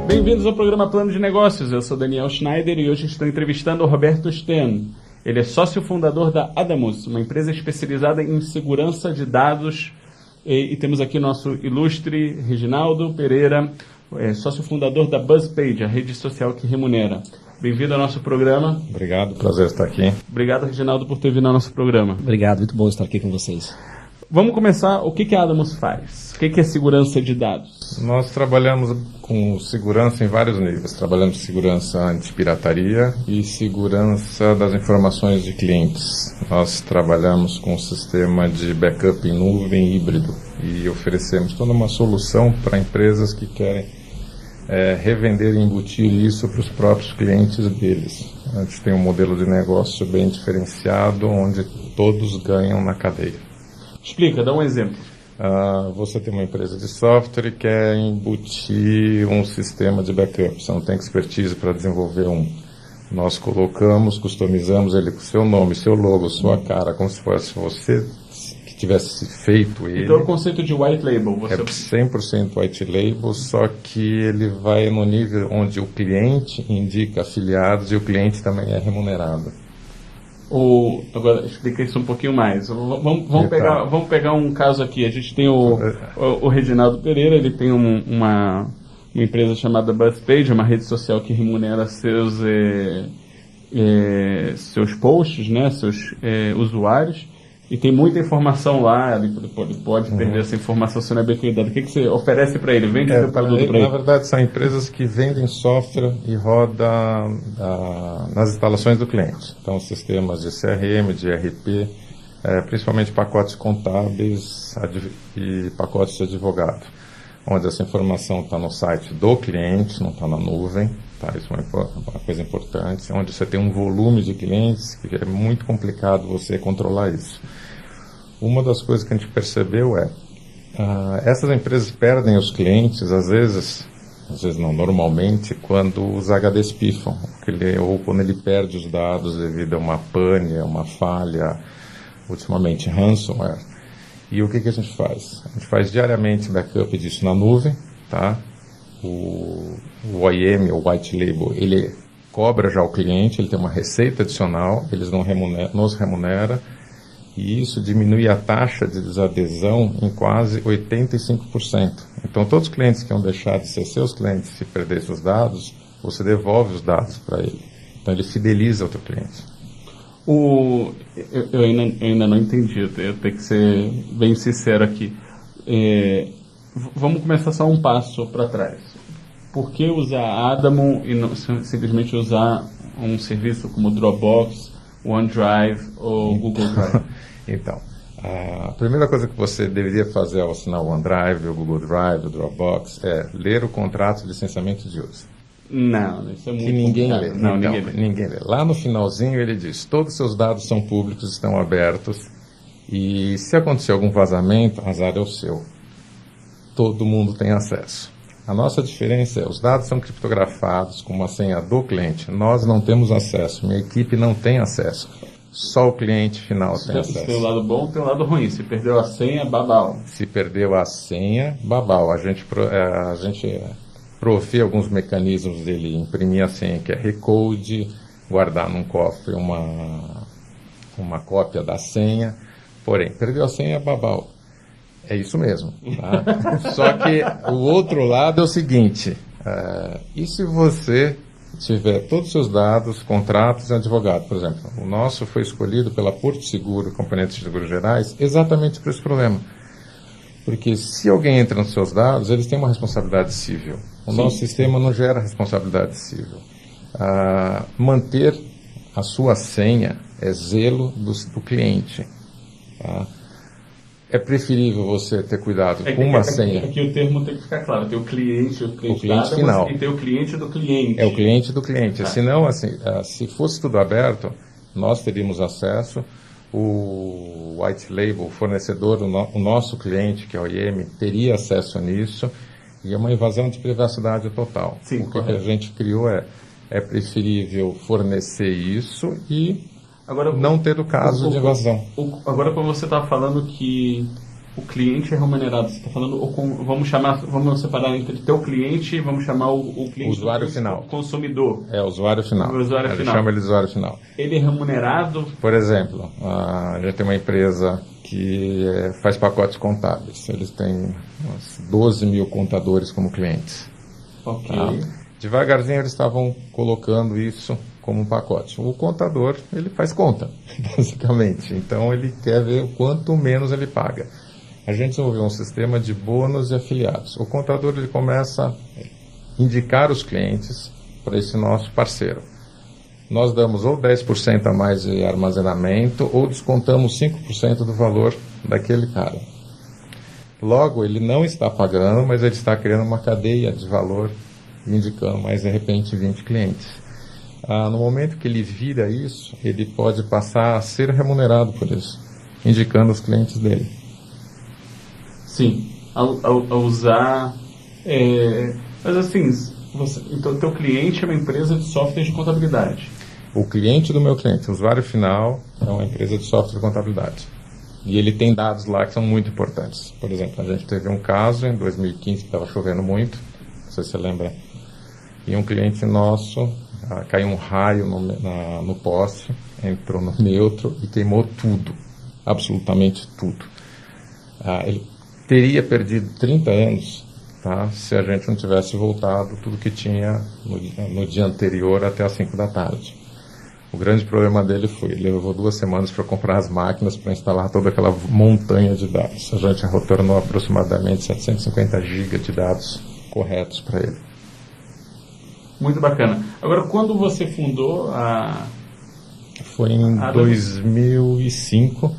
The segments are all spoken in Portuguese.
Bem-vindos ao programa Plano de Negócios. Eu sou Daniel Schneider e hoje estou entrevistando o Roberto Sten. Ele é sócio fundador da Adamus, uma empresa especializada em segurança de dados. E temos aqui nosso ilustre Reginaldo Pereira, sócio fundador da BuzzPage, a rede social que remunera. Bem-vindo ao nosso programa. Obrigado, prazer estar aqui. Obrigado, Reginaldo, por ter vindo ao nosso programa. Obrigado, muito bom estar aqui com vocês. Vamos começar. O que a Adamus faz? O que é segurança de dados? Nós trabalhamos com segurança em vários níveis. Trabalhamos segurança anti-pirataria e segurança das informações de clientes. Nós trabalhamos com um sistema de backup em nuvem híbrido e oferecemos toda uma solução para empresas que querem revender e embutir isso para os próprios clientes deles. A gente tem um modelo de negócio bem diferenciado, onde todos ganham na cadeia. Explica, dá um exemplo. Você tem uma empresa de software e quer embutir um sistema de backup. Você não tem expertise para desenvolver um. Nós colocamos, customizamos ele com seu nome, seu logo, sua cara, como se fosse você que tivesse feito ele. Então o conceito de white label. É 100% white label, só que ele vai no nível onde o cliente indica afiliados e o cliente também é remunerado. Agora, explica isso um pouquinho mais. Vamos pegar um caso aqui. A gente tem o Reginaldo Pereira, ele tem uma empresa chamada BuzzPage, uma rede social que remunera seus posts, né, seus usuários, e tem muita informação lá. Ele pode perder essa informação se não é bem cuidado. O que você oferece para ele? Vende seu produto para ele? Na verdade, são empresas que vendem software e roda nas instalações do cliente. Então, sistemas de CRM, de ERP, principalmente pacotes contábeis e pacotes de advogado, onde essa informação está no site do cliente, não está na nuvem. Tá, isso é uma coisa importante, onde você tem um volume de clientes que é muito complicado você controlar isso. Uma das coisas que a gente percebeu essas empresas perdem os clientes, às vezes não, normalmente, quando os HDs pifam, ou quando ele perde os dados devido a uma pane, uma falha, ultimamente ransomware. E o que a gente faz? A gente faz diariamente backup disso na nuvem, tá? O OEM, o White Label, ele cobra já o cliente, ele tem uma receita adicional, eles nos remunera, e isso diminui a taxa de desadesão em quase 85%. Então, todos os clientes que vão deixar de ser seus clientes se perder seus dados, você devolve os dados para ele. Então, ele fideliza o teu cliente. Eu ainda não entendi, eu tenho que ser bem sincero aqui. Vamos começar só um passo para trás. Por que usar Adamus e não simplesmente usar um serviço como Dropbox, OneDrive ou Google Drive? Então, a primeira coisa que você deveria fazer ao assinar o OneDrive, o Google Drive, o Dropbox, é ler o contrato de licenciamento de uso. Não, isso é muito que ninguém lê. Não, então, ninguém lê. Lá no finalzinho ele diz, todos os seus dados são públicos, estão abertos, e se acontecer algum vazamento, azar é o seu. Todo mundo tem acesso. A nossa diferença os dados são criptografados com uma senha do cliente. Nós não temos acesso, minha equipe não tem acesso. Só o cliente final tem acesso. Tem um lado bom, tem um lado ruim. Se perdeu a senha, babau. Se perdeu a senha, babau. A gente provê alguns mecanismos dele imprimir a senha, que é recode, guardar num cofre uma cópia da senha. Porém, perdeu a senha, babau. É isso mesmo. Tá? Só que o outro lado é o seguinte, e se você tiver todos os seus dados, contratos e advogado, por exemplo, o nosso foi escolhido pela Porto Seguro, Companhia de Seguros Gerais, exatamente por esse problema. Porque se alguém entra nos seus dados, eles têm uma responsabilidade civil. O nosso sistema não gera responsabilidade civil. Manter a sua senha é zelo do cliente. Tá? É preferível você ter cuidado com uma senha. Aqui o termo tem que ficar claro. Tem o cliente final. E tem o cliente do cliente. É o cliente do cliente. Senão, assim, se fosse tudo aberto, nós teríamos acesso. O white label, o fornecedor, o nosso cliente, que é o IEM, teria acesso nisso. E é uma invasão de privacidade total. Sim, o que a gente criou é preferível fornecer isso e... Agora, não ter o caso de evasão. Agora, como você está falando que o cliente é remunerado? Você está falando, vamos separar entre teu cliente e vamos chamar o cliente usuário final. Consumidor. É, usuário final. O usuário A gente final. chama ele de usuário final. Ele é remunerado? Por exemplo, a gente tem uma empresa que faz pacotes contábeis. Eles têm uns 12 mil contadores como clientes. Ok. Tá? Devagarzinho eles estavam colocando isso como um pacote. O contador, ele faz conta, basicamente. Então ele quer ver o quanto menos ele paga. A gente desenvolveu um sistema de bônus e afiliados. O contador, ele começa a indicar os clientes para esse nosso parceiro. Nós damos ou 10% a mais de armazenamento ou descontamos 5% do valor daquele cara. Logo, ele não está pagando, mas ele está criando uma cadeia de valor, indicando mais de repente 20 clientes. No momento que ele vira isso, ele pode passar a ser remunerado por isso, indicando os clientes dele. Sim, a usar... mas assim, então teu cliente é uma empresa de software de contabilidade. O cliente do meu cliente, o usuário final, é uma empresa de software de contabilidade. E ele tem dados lá que são muito importantes. Por exemplo, a gente teve um caso em 2015 que estava chovendo muito, não sei se você lembra, e um cliente nosso, caiu um raio no poste, entrou no neutro e queimou tudo, absolutamente tudo. Ele teria perdido 30 anos, tá, se a gente não tivesse voltado tudo que tinha no dia anterior até as 5 da tarde. O grande problema dele foi, ele levou 2 semanas para comprar as máquinas para instalar toda aquela montanha de dados. A gente retornou aproximadamente 750 GB de dados corretos para ele. Muito bacana. Agora, quando você fundou a... Foi em 2005.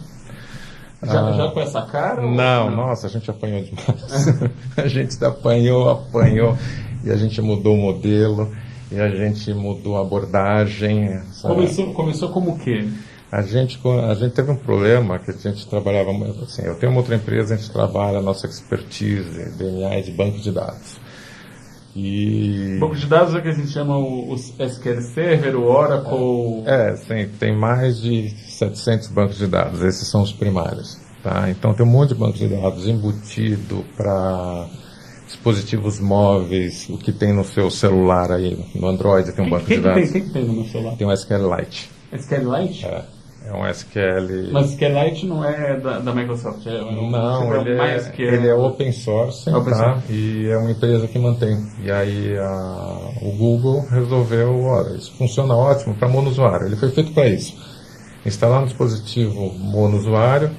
Já com essa cara? Não, nossa, a gente apanhou demais. A gente apanhou, e a gente mudou o modelo, e a gente mudou a abordagem. Começou como o quê? A gente teve um problema que a gente trabalhava muito assim. Eu tenho uma outra empresa, a gente trabalha a nossa expertise, DNA e de banco de dados. Banco de dados é o que a gente chama o SQL Server, o Oracle... Sim, tem mais de 700 bancos de dados, esses são os primários. Tá? Então tem um monte de bancos de dados embutido para dispositivos móveis, o que tem no seu celular aí, no Android tem um banco de dados. O que tem no meu celular? Tem um SQLite. SQLite? É um SQL... Mas SQLite não é da Microsoft? Não, ele é open source, tá? E é uma empresa que mantém. E aí o Google resolveu, olha, isso funciona ótimo para monousuário. Ele foi feito para isso. Instalar um dispositivo monousuário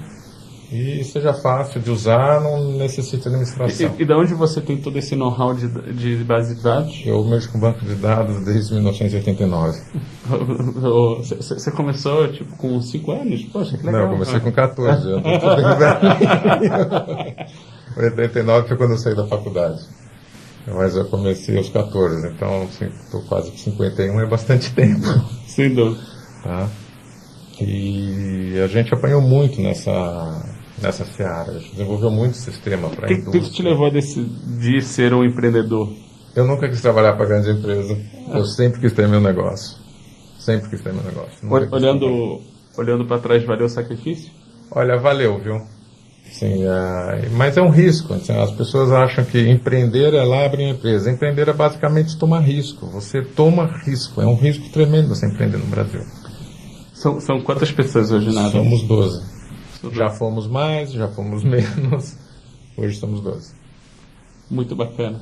e seja fácil de usar, não necessita de administração. E de onde você tem todo esse know-how de base de dados? Eu mexo com banco de dados desde 1989. Você começou com 5 anos? Poxa, que legal. Não, eu comecei com 14 anos. Eu tô bem velho. 89 foi quando eu saí da faculdade. Mas eu comecei aos 14, então estou quase com 51, é bastante tempo. Sem dúvida. Tá? E a gente apanhou muito nessa seara. A gente desenvolveu muito sistema para a indústria. O que te levou a decidir ser um empreendedor? Eu nunca quis trabalhar para grande empresa. Eu sempre quis ter meu negócio. Sempre quis ter meu negócio. Olhando para trás, valeu o sacrifício? Olha, valeu, viu? Sim, mas é um risco. Assim, as pessoas acham que empreender é lá abrir uma empresa. Empreender é basicamente tomar risco. Você toma risco. É um risco tremendo você empreender no Brasil. São quantas pessoas hoje na Adamus? Somos 12. Já fomos mais, já fomos menos. Hoje somos 12. Muito bacana.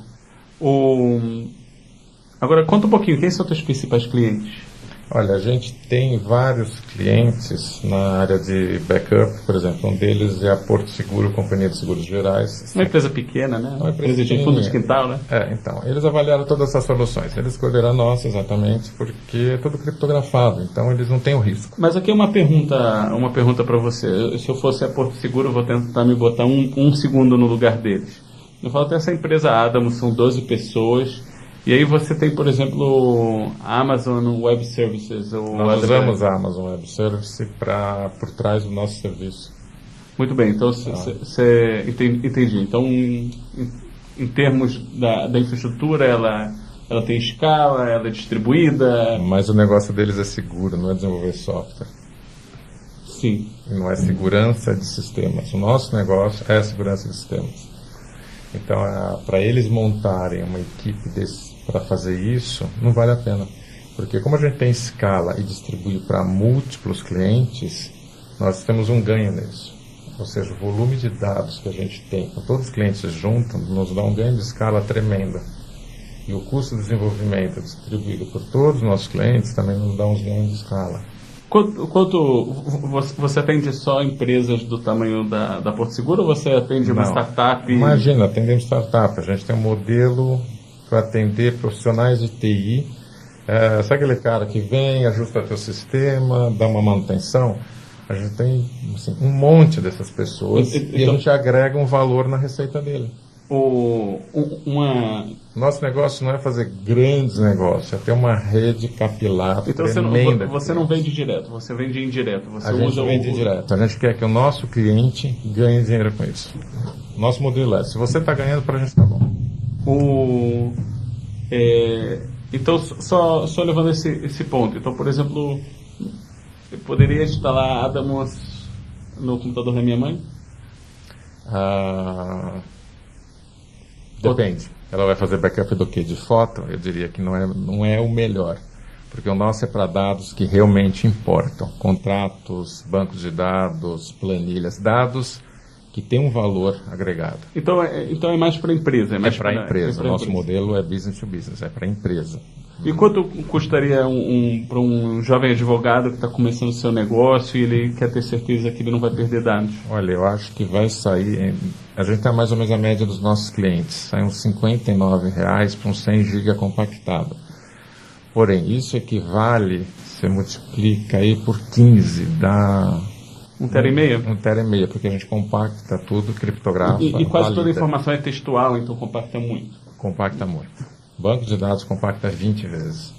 Agora, conta um pouquinho. Quem são teus principais clientes? Olha, a gente tem vários clientes na área de backup, por exemplo. Um deles é a Porto Seguro, Companhia de Seguros Gerais. Uma empresa pequena, né? Uma empresa de fundo de quintal, né? Então, eles avaliaram todas essas soluções. Eles escolheram a nossa exatamente porque é tudo criptografado, então eles não têm o risco. Mas aqui uma pergunta para você. Se eu fosse a Porto Seguro, eu vou tentar me botar um segundo no lugar deles. Eu falo até essa empresa Adamus, são 12 pessoas. E aí você tem, por exemplo, a Amazon Web Services. Nós usamos a Amazon Web Services por trás do nosso serviço. Muito bem, então entendi. Então, em termos da infraestrutura, ela tem escala, ela é distribuída. Mas o negócio deles é seguro, não é desenvolver software. Sim. Não é segurança de sistemas. O nosso negócio é a segurança de sistemas. Então, para eles montarem uma equipe para fazer isso, não vale a pena. Porque como a gente tem escala e distribui para múltiplos clientes, nós temos um ganho nisso. Ou seja, o volume de dados que a gente tem, com todos os clientes juntos, nos dá um ganho de escala tremenda. E o custo de desenvolvimento distribuído por todos os nossos clientes também nos dá uns ganhos de escala. Você atende só empresas do tamanho da Porto Seguro ou você atende uma startup? Imagina, atendemos startup. A gente tem um modelo para atender profissionais de TI. Sabe aquele cara que vem, ajusta teu sistema, dá uma manutenção? A gente tem assim, um monte dessas pessoas e a gente agrega um valor na receita dele. Nosso negócio não é fazer grandes negócios, é ter uma rede capilar tremenda. Você não vende direto, você vende indireto. A gente vende direto. A gente quer que o nosso cliente ganhe dinheiro com isso. Nosso modelo é, se você está ganhando, para a gente está bom. Então, só levando esse ponto. Então, por exemplo, eu poderia instalar Adamos no computador da minha mãe? Depende. Ela vai fazer backup do quê? De foto? Eu diria que não é o melhor. Porque o nosso é para dados que realmente importam. Contratos, bancos de dados, planilhas. Dados que têm um valor agregado. Então é mais para a empresa? É para a empresa. O nosso modelo é business to business, é para a empresa. E quanto custaria para um jovem advogado que está começando o seu negócio e ele quer ter certeza que ele não vai perder dados? Olha, eu acho que vai sair... A gente tem mais ou menos a média dos nossos clientes. Sai uns R$ 59,00 para um 100 GB compactado. Porém, isso equivale, você multiplica aí por 15, dá... 1,5 TB? 1,5 TB, porque a gente compacta tudo, criptografa. E quase toda a informação é textual, então compacta muito. Compacta muito. Banco de dados compacta 20 vezes.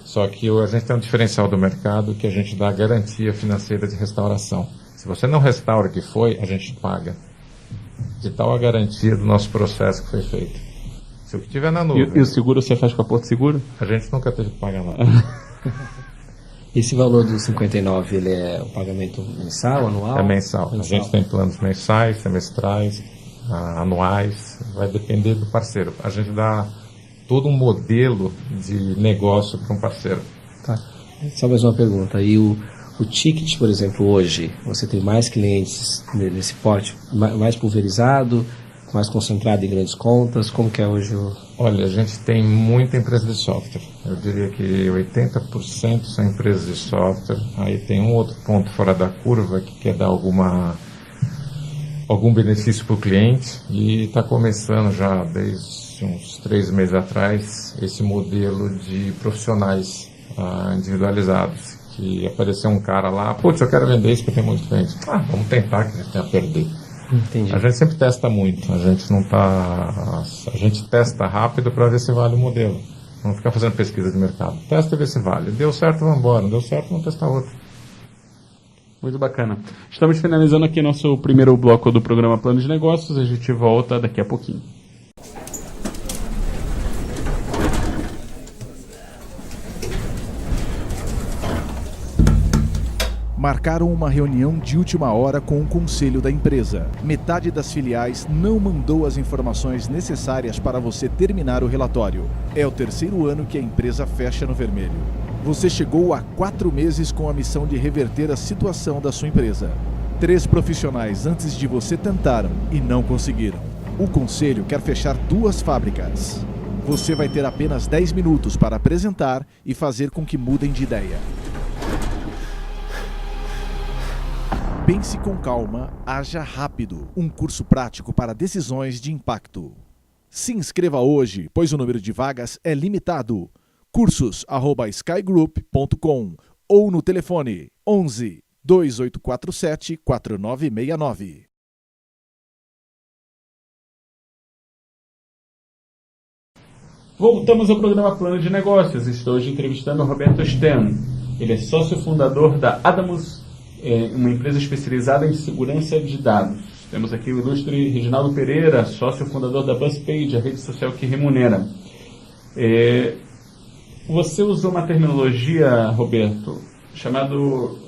Só que a gente tem um diferencial do mercado que a gente dá garantia financeira de restauração. Se você não restaura o que foi, a gente paga. De tal a garantia do nosso processo que foi feito. Se o que tiver na nuvem... E o seguro você faz com a Porto Seguro? A gente nunca teve que pagar nada. Esse valor dos 59, ele é um pagamento mensal, anual? É mensal. A gente tem planos mensais, semestrais, anuais, vai depender do parceiro. A gente dá todo um modelo de negócio para um parceiro. Tá. Só mais uma pergunta. E o ticket, por exemplo, hoje, você tem mais clientes nesse porte, mais pulverizado, mais concentrado em grandes contas? Como que é hoje o... Olha, a gente tem muita empresa de software. Eu diria que 80% são empresas de software. Aí tem um outro ponto fora da curva que quer dar algum benefício para o cliente e está começando já desde uns 3 meses atrás esse modelo de profissionais individualizados, que apareceu um cara lá, putz, eu quero vender isso porque tem muito cliente. Vamos tentar, que a gente tem a perder. Entendi. A gente sempre testa muito, a gente testa rápido para ver se vale o modelo. Não ficar fazendo pesquisa de mercado. Testa e vê se vale. Deu certo, vamos embora. Não deu certo, vamos testar outro. Muito bacana. Estamos finalizando aqui nosso primeiro bloco do programa Plano de Negócios. A gente volta daqui a pouquinho. Marcaram uma reunião de última hora com o conselho da empresa. Metade das filiais não mandou as informações necessárias para você terminar o relatório. É o 3º ano que a empresa fecha no vermelho. Você chegou a 4 meses com a missão de reverter a situação da sua empresa. 3 profissionais antes de você tentaram e não conseguiram. O conselho quer fechar 2 fábricas. Você vai ter apenas 10 minutos para apresentar e fazer com que mudem de ideia. Pense com calma, haja rápido. Um curso prático para decisões de impacto. Se inscreva hoje, pois o número de vagas é limitado. cursos@skygroup.com ou no telefone 11 2847 4969. Voltamos ao programa Plano de Negócios. Estou hoje entrevistando o Roberto Stern. Ele é sócio fundador da Adamus, uma empresa especializada em segurança de dados. Temos aqui o ilustre Reginaldo Pereira, sócio fundador da BuzzPage, a rede social que remunera. Você usou uma terminologia, Roberto, chamado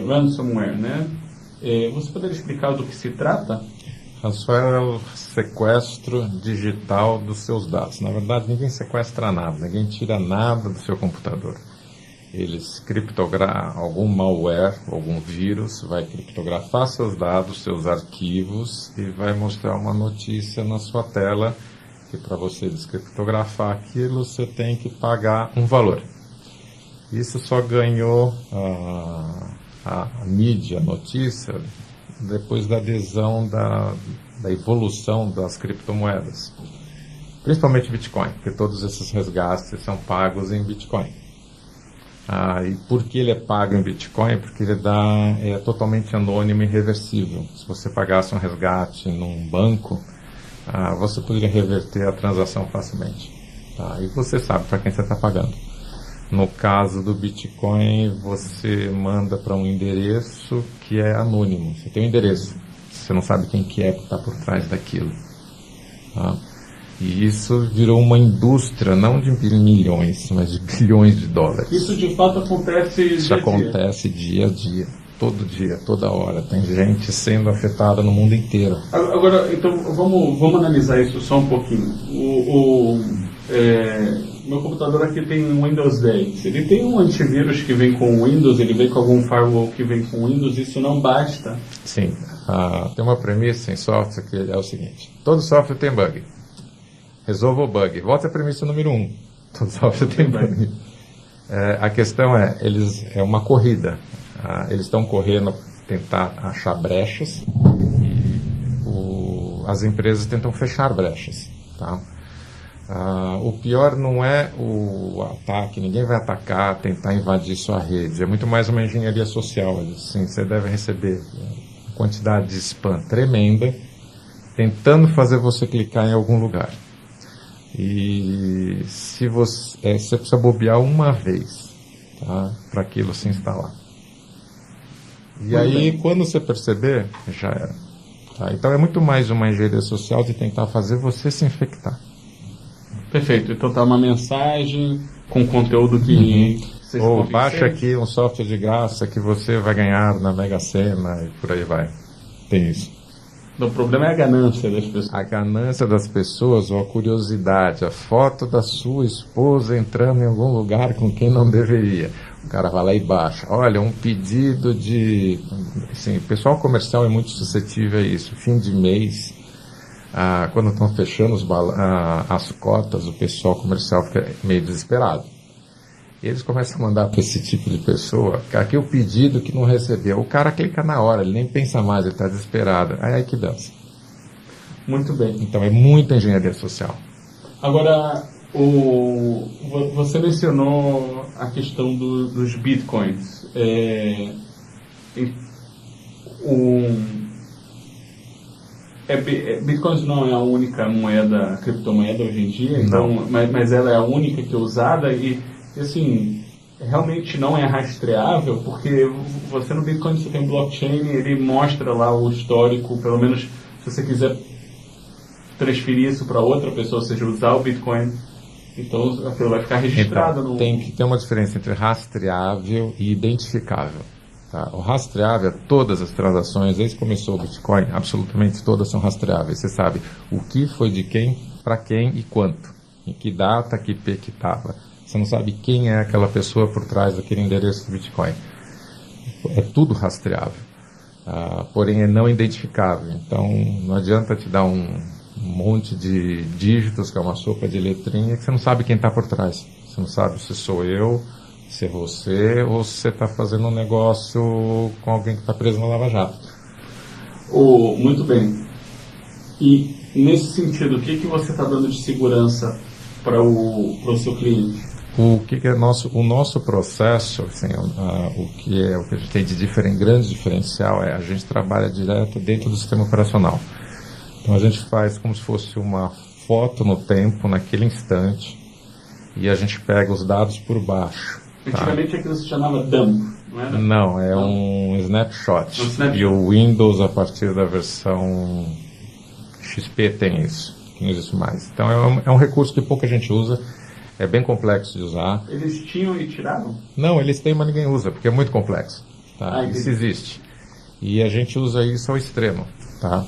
ransomware, né? Você poderia explicar do que se trata? Ransomware é o sequestro digital dos seus dados. Na verdade, ninguém sequestra nada, ninguém tira nada do seu computador. Eles criptografam, algum malware, algum vírus, vai criptografar seus dados, seus arquivos e vai mostrar uma notícia na sua tela que para você descriptografar aquilo, você tem que pagar um valor. Isso só ganhou a mídia, a notícia, depois da adesão da evolução das criptomoedas. Principalmente Bitcoin, porque todos esses resgates são pagos em Bitcoin. E por que ele é pago em Bitcoin? Porque ele é totalmente anônimo e reversível. Se você pagasse um resgate num banco, você poderia reverter a transação facilmente. E você sabe para quem você está pagando. No caso do Bitcoin, você manda para um endereço que é anônimo. Você tem um endereço, você não sabe quem que está por trás daquilo. E isso virou uma indústria, não de milhões, mas de bilhões de dólares. Isso de fato acontece Isso acontece dia a dia, todo dia, toda hora. Tem gente sendo afetada no mundo inteiro. Agora, então, vamos analisar isso só um pouquinho. Meu computador aqui tem um Windows 10. Ele tem um antivírus que vem com Windows, ele vem com algum firewall que vem com Windows, isso não basta. Sim, tem uma premissa em software que é o seguinte: todo software tem bug. Resolva o bug. Volta à premissa número 1. Todo software tem bug. A questão é uma corrida. Eles estão correndo tentar achar brechas e as empresas tentam fechar brechas. Tá? O pior não é o ataque, ninguém vai atacar, tentar invadir sua rede. É muito mais uma engenharia social. Assim, você deve receber uma quantidade de spam tremenda tentando fazer você clicar em algum lugar. E se você precisa bobear uma vez, tá, para aquilo se instalar. E aí, quando você perceber, já era. Tá? Então é muito mais uma engenharia social de tentar fazer você se infectar. Perfeito. Então tá uma mensagem com conteúdo que... Ou baixa aqui um software de graça que você vai ganhar na Mega Sena e por aí vai. Tem isso. O problema é a ganância das pessoas. A ganância das pessoas ou a curiosidade, a foto da sua esposa entrando em algum lugar com quem não deveria. O cara vai lá e baixa. Olha, um pedido de... Assim, o pessoal comercial é muito suscetível a isso. Fim de mês, quando estão fechando as cotas, o pessoal comercial fica meio desesperado. Eles começam a mandar para esse tipo de pessoa, aqui o pedido que não recebeu. O cara clica na hora, ele nem pensa mais, ele está desesperado. Aí que dança. Muito bem. Então é muita engenharia social. Agora, você mencionou a questão dos bitcoins. Bitcoins não é a única moeda, criptomoeda hoje em dia, então, mas ela é a única que é usada e assim, realmente não é rastreável, porque você no Bitcoin você tem um blockchain, ele mostra lá o histórico, pelo menos se você quiser transferir isso para outra pessoa, ou seja, usar o Bitcoin, então aquilo vai ficar registrado. Então, tem que ter uma diferença entre rastreável e identificável. Tá? O rastreável é todas as transações, desde que começou o Bitcoin, absolutamente todas são rastreáveis. Você sabe o que foi de quem, para quem e quanto, em que data, que IP que estava. Você não sabe quem é aquela pessoa por trás daquele endereço do Bitcoin. É tudo rastreável, porém é não identificável. Então não adianta te dar um monte de dígitos, que é uma sopa de letrinha, que você não sabe quem está por trás. Você não sabe se sou eu, se é você, ou se você está fazendo um negócio com alguém que está preso na Lava Jato. Muito bem. E nesse sentido, o que você está dando de segurança para o seu cliente? O nosso processo, assim, o que a gente tem de grande diferencial a gente trabalha direto dentro do sistema operacional. Então a gente faz como se fosse uma foto no tempo, naquele instante, e a gente pega os dados por baixo. Antigamente aquilo se chamava dump, não era? Não, um snapshot. E o Windows, a partir da versão XP, tem isso, que não existe mais. Então é um recurso que pouca gente usa. É bem complexo de usar. Eles tinham e tiraram? Não, eles têm, mas ninguém usa, porque é muito complexo. Tá? Isso existe. E a gente usa isso ao extremo. Tá?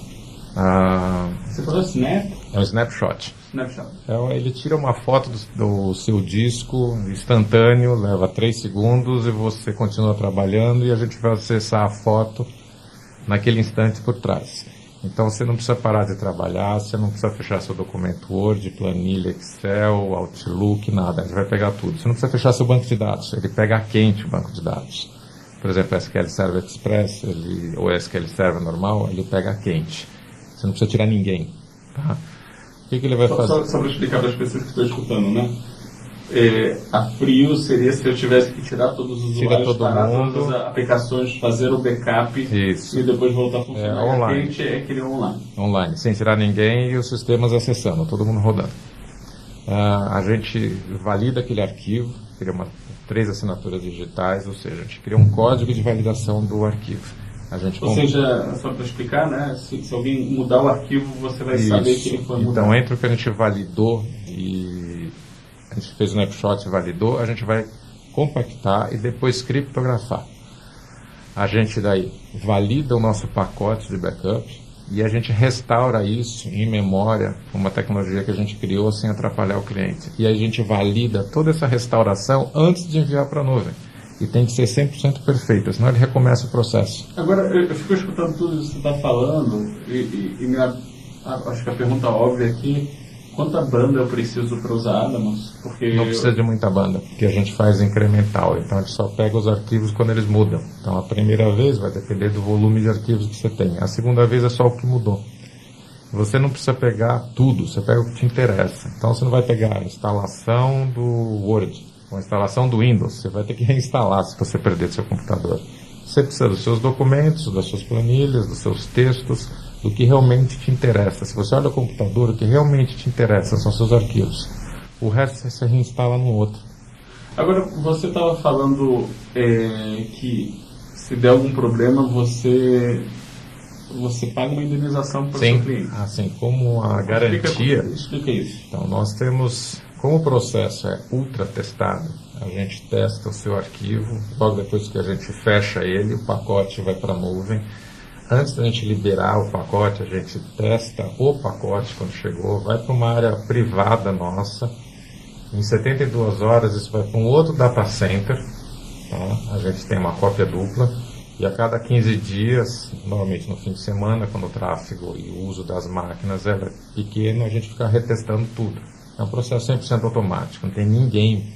Você falou Snap? É um snapshot. Snapshot. Ele tira uma foto do seu disco instantâneo, leva 3 segundos e você continua trabalhando e a gente vai acessar a foto naquele instante por trás. Então você não precisa parar de trabalhar, você não precisa fechar seu documento Word, planilha, Excel, Outlook, nada. A gente vai pegar tudo. Você não precisa fechar seu banco de dados, ele pega quente o banco de dados. Por exemplo, SQL Server Express ou SQL Server normal, ele pega quente. Você não precisa tirar ninguém. Tá? O que ele vai fazer? Só para explicar para as pessoas que estão escutando, né? A frio seria se eu tivesse que tirar todos os usuários, parar todas as aplicações, fazer o backup e depois voltar a funcionar. Online. A quente é aquele online. Online, sem tirar ninguém e os sistemas acessando, todo mundo rodando. A gente valida aquele arquivo, cria 3 assinaturas digitais, ou seja, a gente cria um código de validação do arquivo. Ou seja, só para explicar, né? Se alguém mudar o arquivo, você vai saber que ele foi mudado. Então, entre o que a gente validou e a gente fez o snapshot e validou, a gente vai compactar e depois criptografar. A gente daí valida o nosso pacote de backup e a gente restaura isso em memória com uma tecnologia que a gente criou sem atrapalhar o cliente. E a gente valida toda essa restauração antes de enviar para a nuvem. E tem que ser 100% perfeita, senão ele recomeça o processo. Agora, eu fico escutando tudo isso que você está falando acho que a pergunta óbvia aqui, quanta banda eu preciso para usar Adamos? Porque não precisa de muita banda, porque a gente faz incremental, então a gente só pega os arquivos quando eles mudam. Então a primeira vez vai depender do volume de arquivos que você tem, a segunda vez é só o que mudou. Você não precisa pegar tudo, você pega o que te interessa. Então você não vai pegar a instalação do Word, a instalação do Windows, você vai ter que reinstalar se você perder seu computador. Você precisa dos seus documentos, das suas planilhas, dos seus textos, do que realmente te interessa. Se você olha o computador, o que realmente te interessa são seus arquivos. O resto você reinstala no outro. Agora, você estava falando que se der algum problema, você paga uma indenização para o seu cliente. Assim, como a garantia... Explica isso. Então, nós temos... Como o processo é ultra testado, a gente testa o seu arquivo, logo depois que a gente fecha ele, o pacote vai para a nuvem. Antes da gente liberar o pacote, a gente testa o pacote quando chegou, vai para uma área privada nossa. Em 72 horas isso vai para um outro data center, tá? A gente tem uma cópia dupla. E a cada 15 dias, normalmente no fim de semana, quando o tráfego e o uso das máquinas é pequeno, a gente fica retestando tudo. É um processo 100% automático, não tem ninguém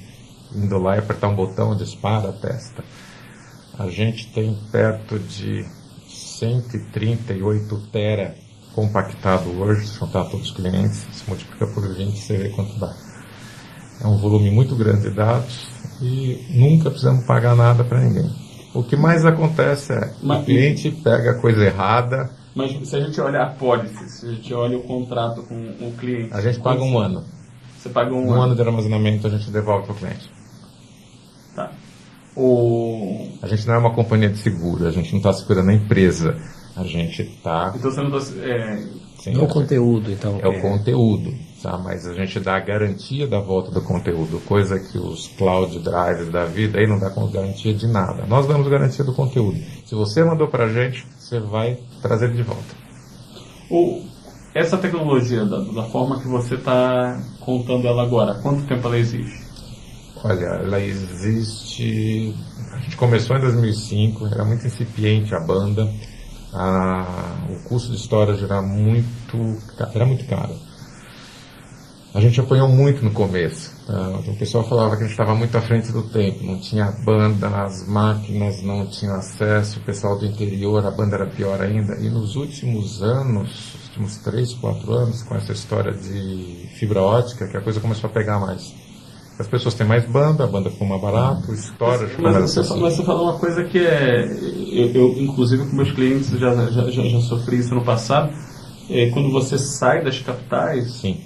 indo lá e apertar um botão, dispara, testa. A gente tem perto de 138 tera compactado hoje, se juntar todos os clientes, se multiplica por 20, você vê quanto dá. É um volume muito grande de dados e nunca precisamos pagar nada para ninguém. O que mais acontece é que o cliente pega a coisa errada. Mas se a gente olha a pólice, se a gente olha o contrato com o cliente... A gente paga um ano. Você paga um ano de armazenamento, a gente devolve para o cliente. Tá. A gente não é uma companhia de seguro, a gente não está segurando a empresa. A gente está... Então você não está... É o conteúdo, então. É o conteúdo, tá? Mas a gente dá a garantia da volta do conteúdo, coisa que os cloud drives da vida aí não dá garantia de nada. Nós damos garantia do conteúdo. Se você mandou para a gente, você vai trazer ele de volta. Essa tecnologia, da forma que você está contando ela agora, há quanto tempo ela existe? Olha, ela existe... A gente começou em 2005, era muito incipiente a banda. O custo de storage era muito caro. A gente apanhou muito no começo. O pessoal falava que a gente estava muito à frente do tempo, não tinha banda, as máquinas não tinham acesso, o pessoal do interior, a banda era pior ainda. E nos últimos anos, últimos 3, 4 anos, com essa história de fibra ótica, que a coisa começou a pegar mais. As pessoas têm mais banda, a banda ficou mais barato, o storage ficou mais acessível. Mas você falou uma coisa que eu inclusive com meus clientes já sofri isso no passado. Quando você sai das capitais, sim.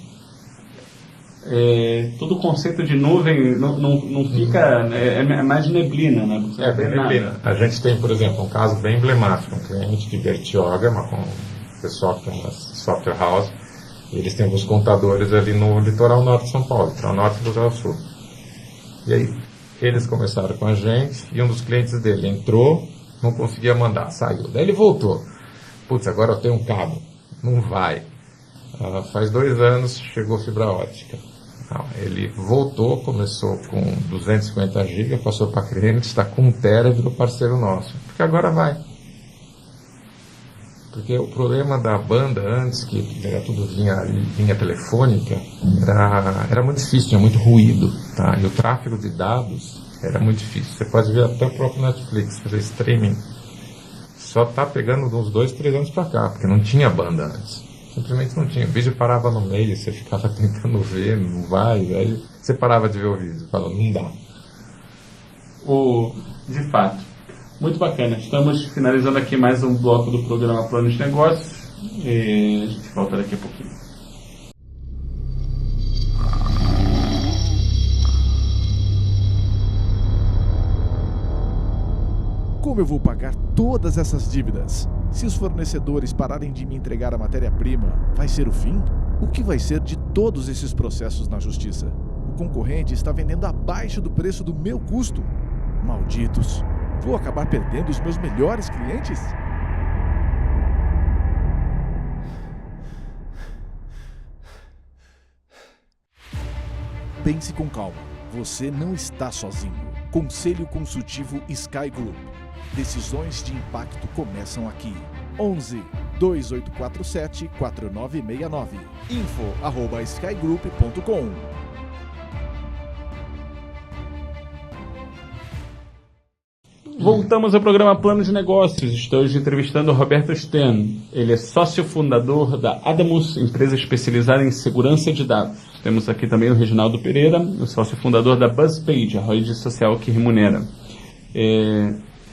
Todo o conceito de nuvem não fica, é mais neblina, né? É bem neblina. A gente tem, por exemplo, um caso bem emblemático, um cliente de Bertioga, um pessoal que tem uma software house, Eles têm alguns contadores ali no litoral norte de São Paulo, litoral norte do litoral sul. E aí, eles começaram com a gente e um dos clientes dele entrou, não conseguia mandar, saiu. Daí ele voltou. Putz, agora eu tenho um cabo. Não vai. Faz 2 anos chegou fibra ótica. Ele voltou, começou com 250 GB, passou para cliente, está com 1 TB e virou parceiro nosso. Porque agora vai. Porque o problema da banda antes, que era tudo linha telefônica, era muito difícil, tinha muito ruído. Tá? E o tráfego de dados era muito difícil. Você pode ver até o próprio Netflix, fazer streaming. Só está pegando uns 2, 3 anos para cá, porque não tinha banda antes. Simplesmente não tinha. O vídeo parava no meio, você ficava tentando ver, não vai. Aí você parava de ver o vídeo, falava, não dá. De fato. Muito bacana. Estamos finalizando aqui mais um bloco do programa Plano de Negócios. E a gente volta daqui a pouquinho. Como eu vou pagar todas essas dívidas? Se os fornecedores pararem de me entregar a matéria-prima, vai ser o fim? O que vai ser de todos esses processos na justiça? O concorrente está vendendo abaixo do preço do meu custo. Malditos! Vou acabar perdendo os meus melhores clientes? Pense com calma. Você não está sozinho. Conselho Consultivo Sky Group. Decisões de impacto começam aqui. 11 2847 4969. info@skygroup.com. Voltamos ao programa Plano de Negócios. Estou hoje entrevistando o Roberto Sten. Ele é sócio fundador da Adamus, empresa especializada em segurança de dados. Temos aqui também o Reginaldo Pereira, o sócio fundador da BuzzPage, a rede social que remunera.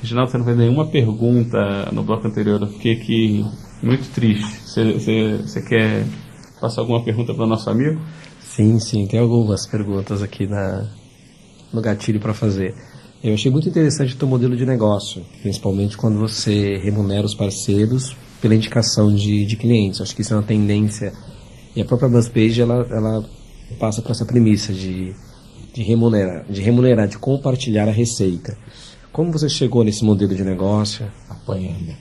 Reginaldo, você não fez nenhuma pergunta no bloco anterior. Eu fiquei aqui muito triste. Você quer passar alguma pergunta para o nosso amigo? Sim, tem algumas perguntas aqui no gatilho para fazer. Eu achei muito interessante o teu modelo de negócio, principalmente quando você remunera os parceiros pela indicação de clientes. Acho que isso é uma tendência. E a própria BuzzPage, ela passa por essa premissa de remunerar, de compartilhar a receita. Como você chegou nesse modelo de negócio? Apanhando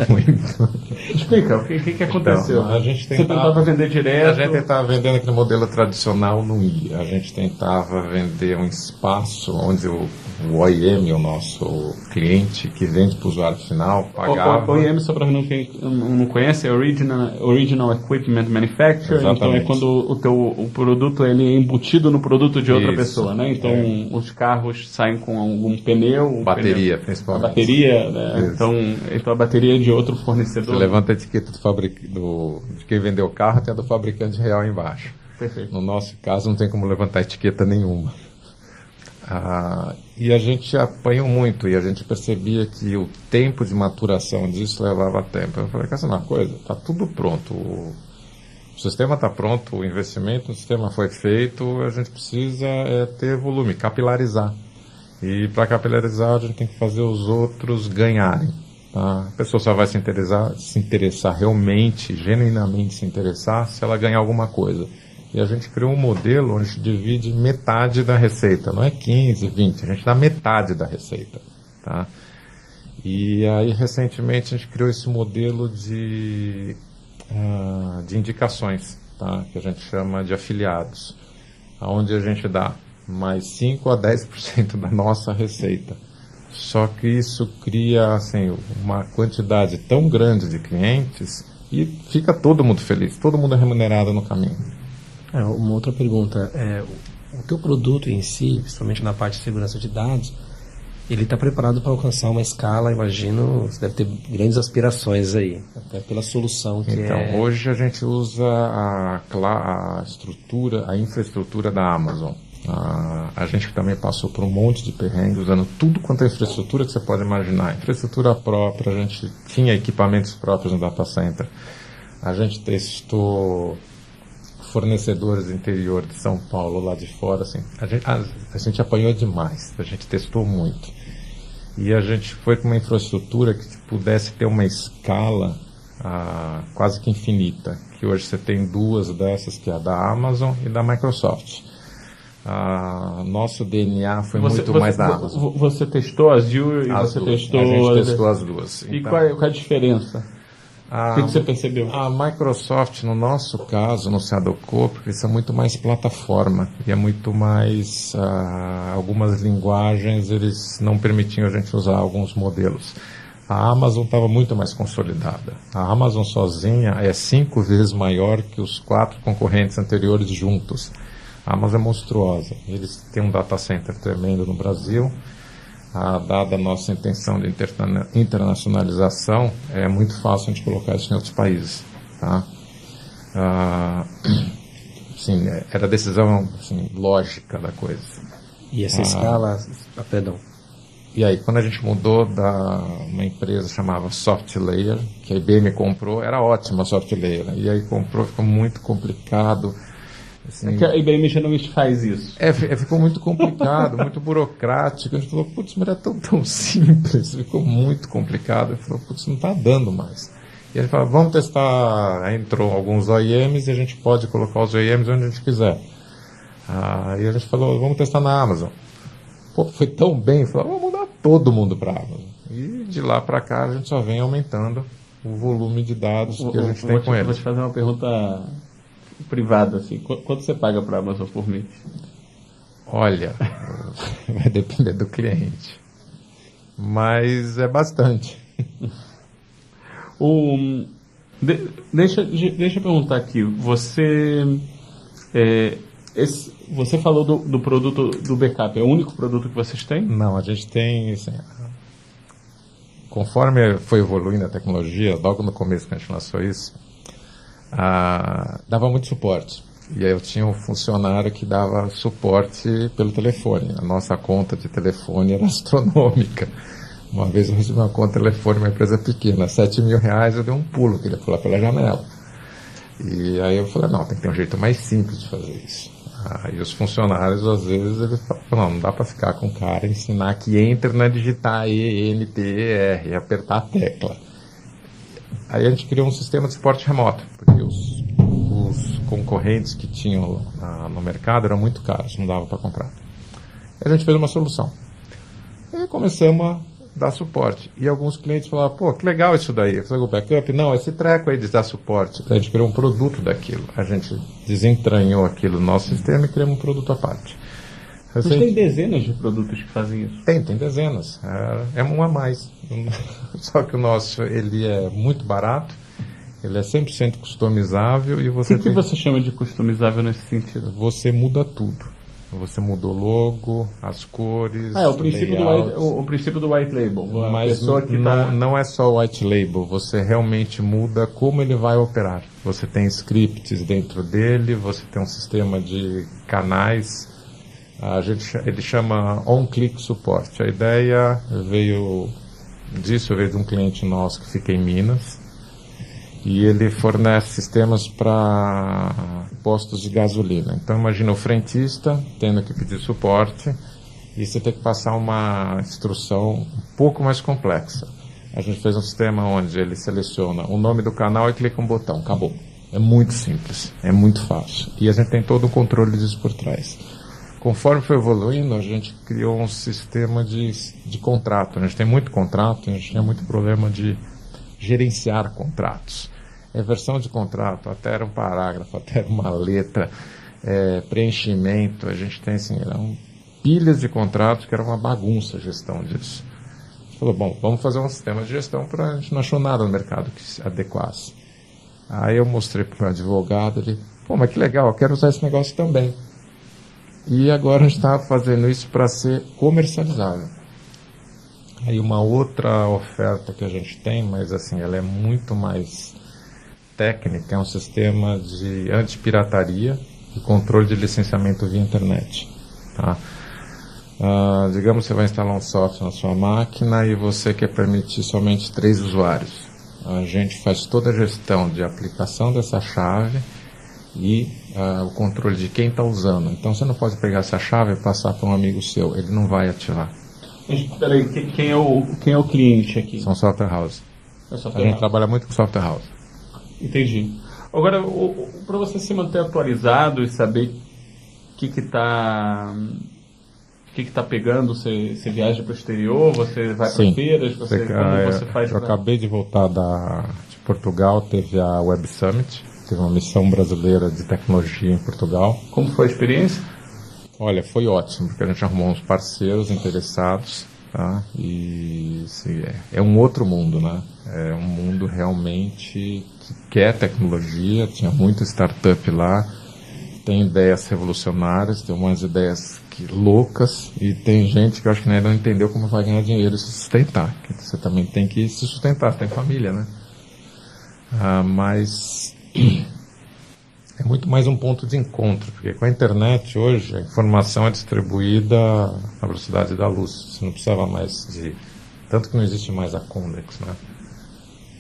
muito. Explica, o que aconteceu? Então, você tentava vender direto? A gente tentava vendendo aquele modelo tradicional, não ia. A gente tentava vender um espaço onde o OEM, o nosso cliente que vende para o usuário final, pagava... O OEM, só para quem não conhece, é Original Equipment Manufacturer. Exatamente. Então é quando o produto ele é embutido no produto de outra pessoa, né? Então os carros saem com algum pneu... Bateria, principalmente. Bateria, né? Então a bateria é de outro fornecedor. Você levanta a etiqueta de quem vendeu o carro, tem a do fabricante real embaixo. Perfeito. No nosso caso, não tem como levantar etiqueta nenhuma. E a gente apanhou muito, e a gente percebia que o tempo de maturação disso levava tempo. Eu falei, quer saber uma coisa? Está tudo pronto. O sistema está pronto, o investimento no sistema foi feito, a gente precisa ter volume, capilarizar. E para capilarizar, a gente tem que fazer os outros ganharem. Tá? A pessoa só vai se interessar realmente, genuinamente se interessar, se ela ganhar alguma coisa. E a gente criou um modelo onde a gente divide metade da receita. Não é 15, 20, a gente dá metade da receita. Tá? E aí, recentemente, a gente criou esse modelo de indicações, tá? Que a gente chama de afiliados, onde a gente dá mais 5 a 10% da nossa receita. Só que isso cria assim, uma quantidade tão grande de clientes e fica todo mundo feliz, todo mundo é remunerado no caminho. Uma outra pergunta, o teu produto em si, principalmente na parte de segurança de dados, ele está preparado para alcançar uma escala, imagino, você deve ter grandes aspirações aí, até pela solução que Então, hoje a gente usa a infraestrutura da Amazon. A gente também passou por um monte de perrengues, usando tudo quanto é infraestrutura que você pode imaginar. Infraestrutura própria, a gente tinha equipamentos próprios no data center. A gente testou fornecedores do interior de São Paulo, lá de fora. Assim, a gente apanhou demais, a gente testou muito. E a gente foi com uma infraestrutura que pudesse ter uma escala quase que infinita, que hoje você tem duas dessas, que é a da Amazon e da Microsoft. Nosso DNA foi muito mais da Amazon. Você testou a Azure e você testou... A gente testou as duas. E então, qual é a diferença? O que você percebeu? A Microsoft, no nosso caso, não se adequou, porque eles são muito mais plataforma, e é muito mais... algumas linguagens, eles não permitiam a gente usar alguns modelos. A Amazon estava muito mais consolidada. A Amazon sozinha é 5 vezes maior que os 4 concorrentes anteriores juntos. A Amazon é monstruosa. Eles têm um data center tremendo no Brasil. Dada a nossa intenção de internacionalização, é muito fácil a gente colocar isso em outros países. Tá? Sim, era a decisão assim, lógica da coisa. E essa escala... perdão. E aí, quando a gente mudou da uma empresa chamava SoftLayer, que a IBM comprou, era ótima a SoftLayer. E aí comprou, ficou muito complicado. Assim, é que a IBM geralmente faz isso. Ficou muito complicado, muito burocrático. A gente falou, putz, mas era tão simples. Ficou muito complicado. A gente falou, putz, não está dando mais. E a gente falou, vamos testar. Aí entrou alguns OEMs e a gente pode colocar os OEMs onde a gente quiser. E a gente falou, vamos testar na Amazon. Pô, foi tão bem, falou, vamos mudar todo mundo para a Amazon. E de lá para cá a gente só vem aumentando o volume de dados que a gente tem com eles. Vou te fazer uma pergunta privada, assim. Quanto você paga para a Amazon por mês? Olha, vai depender do cliente. Mas é bastante. Deixa eu perguntar aqui. Você falou do produto do backup. É o único produto que vocês têm? Não, a gente tem... Assim, conforme foi evoluindo a tecnologia, logo no começo que a gente lançou isso, dava muito suporte. E aí eu tinha um funcionário que dava suporte pelo telefone. A nossa conta de telefone era astronômica. Uma vez eu recebi uma conta de telefone, uma empresa pequena, R$7.000, eu dei um pulo, queria pular pela janela. E aí eu falei, não, tem que ter um jeito mais simples de fazer isso. E os funcionários, às vezes, eles falam, não dá para ficar com o cara e ensinar que entra na digitar ENTER e apertar a tecla. Aí a gente criou um sistema de suporte remoto, porque os concorrentes que tinham no mercado eram muito caros, não dava para comprar. Aí a gente fez uma solução. E aí começamos a dar suporte. E alguns clientes falavam, pô, que legal isso daí. Eu falei, o backup? Não, esse treco aí de dar suporte. A gente criou um produto daquilo. A gente desentranhou aquilo no nosso sistema e criamos um produto à parte. Mas tem dezenas de produtos que fazem isso? Tem dezenas. É um a mais. Só que o nosso, ele é muito barato, ele é 100% customizável e você... O que você chama de customizável nesse sentido? Você muda tudo. Você muda o logo, as cores, o princípio do white label. Mas não é só o white label, você realmente muda como ele vai operar. Você tem scripts dentro dele, você tem um sistema de canais, ele chama on-click support. A ideia veio de um cliente nosso que fica em Minas, e ele fornece sistemas para postos de gasolina. Então imagina o frentista tendo que pedir suporte e você tem que passar uma instrução um pouco mais complexa. A gente fez um sistema onde ele seleciona o nome do canal e clica um botão, acabou. É muito simples, é muito fácil. E a gente tem todo o controle disso por trás. Conforme foi evoluindo, a gente criou um sistema de contrato. A gente tem muito contrato, a gente tinha muito problema de gerenciar contratos. Versão de contrato, até era um parágrafo, até era uma letra, preenchimento, a gente tem assim, eram pilhas de contratos que era uma bagunça a gestão disso. A gente falou, bom, vamos fazer um sistema de gestão para a gente não achou nada no mercado que se adequasse. Aí eu mostrei para o meu advogado, ele, pô, mas que legal, eu quero usar esse negócio também. E agora a gente está fazendo isso para ser comercializável. Aí uma outra oferta que a gente tem, mas assim, ela é muito mais técnica, é um sistema de antipirataria e controle de licenciamento via internet. Tá? Digamos que você vai instalar um software na sua máquina e você quer permitir somente 3 usuários. A gente faz toda a gestão de aplicação dessa chave e o controle de quem está usando. Então você não pode pegar essa chave e passar para um amigo seu, ele não vai ativar. Mas peraí, quem é o cliente aqui? São software house. A gente trabalha muito com software house. Entendi. Agora, para você se manter atualizado e saber o que está pegando, você viaja para o exterior, você vai para feiras, como você faz? Eu acabei de voltar de Portugal, teve a Web Summit, teve uma missão brasileira de tecnologia em Portugal. Como foi a experiência? Olha, foi ótimo, porque a gente arrumou uns parceiros interessados, tá? E assim, é um outro mundo, né? É um mundo realmente que quer tecnologia, tinha muita startup lá, tem ideias revolucionárias, tem umas ideias loucas, e tem gente que eu acho que ainda não entendeu como vai ganhar dinheiro e se sustentar. Você também tem que se sustentar, tem família, né? Mas é muito mais um ponto de encontro, porque com a internet hoje a informação é distribuída na velocidade da luz. Você não precisava mais de... Tanto que não existe mais a Condex, né?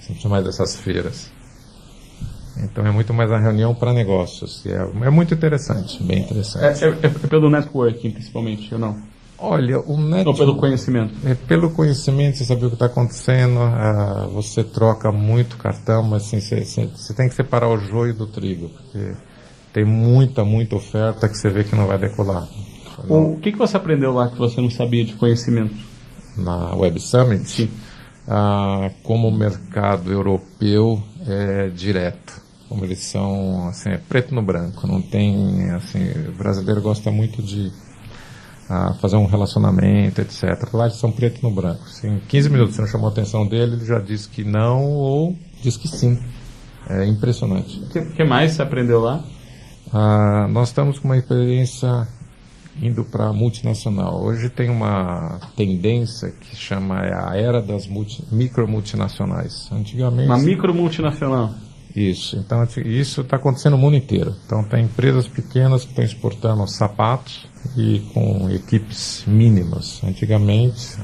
Você não precisa mais dessas feiras. Então é muito mais a reunião para negócios. E é muito interessante, bem interessante. É pelo networking, principalmente, ou não? Olha, o networking... Ou pelo conhecimento? É pelo conhecimento, você sabe o que está acontecendo, você troca muito cartão, mas assim, você tem que separar o joio do trigo, porque tem muita oferta que você vê que não vai decolar. O que você aprendeu lá que você não sabia de conhecimento? Na Web Summit? Sim. Como o mercado europeu é direto, como eles são, assim, é preto no branco, não tem, assim, o brasileiro gosta muito de fazer um relacionamento, etc. Lá eles são preto no branco. Se em 15 minutos você não chamou a atenção dele, ele já diz que não ou diz que sim. É impressionante. O que mais você aprendeu lá? Nós estamos com uma experiência indo para multinacional. Hoje tem uma tendência que chama a era das micro-multinacionais. Antigamente... Uma micro-multinacional? Isso. Então, isso está acontecendo no mundo inteiro. Então, tem empresas pequenas que estão exportando sapatos e com equipes mínimas. Antigamente,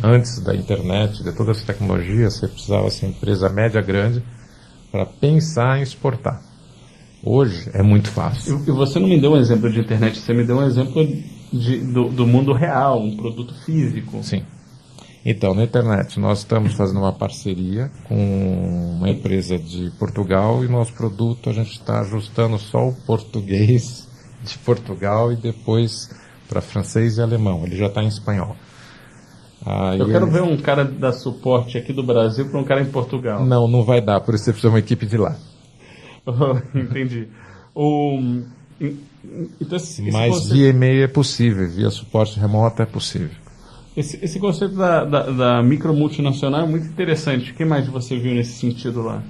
antes da internet, de toda essa tecnologia, você precisava ser empresa média grande para pensar em exportar. Hoje é muito fácil. E você não me deu um exemplo de internet, você me deu um exemplo do mundo real, um produto físico. Sim. Então, na internet, nós estamos fazendo uma parceria com uma empresa de Portugal e nosso produto a gente está ajustando só o português de Portugal e depois para francês e alemão. Ele já está em espanhol. Eu quero ver um cara da suporte aqui do Brasil para um cara em Portugal. Não vai dar, por isso você precisa de uma equipe de lá. Entendi. Então, mas via e-mail é possível, via suporte remoto é possível. Esse conceito da micro multinacional é muito interessante. O que mais você viu nesse sentido lá?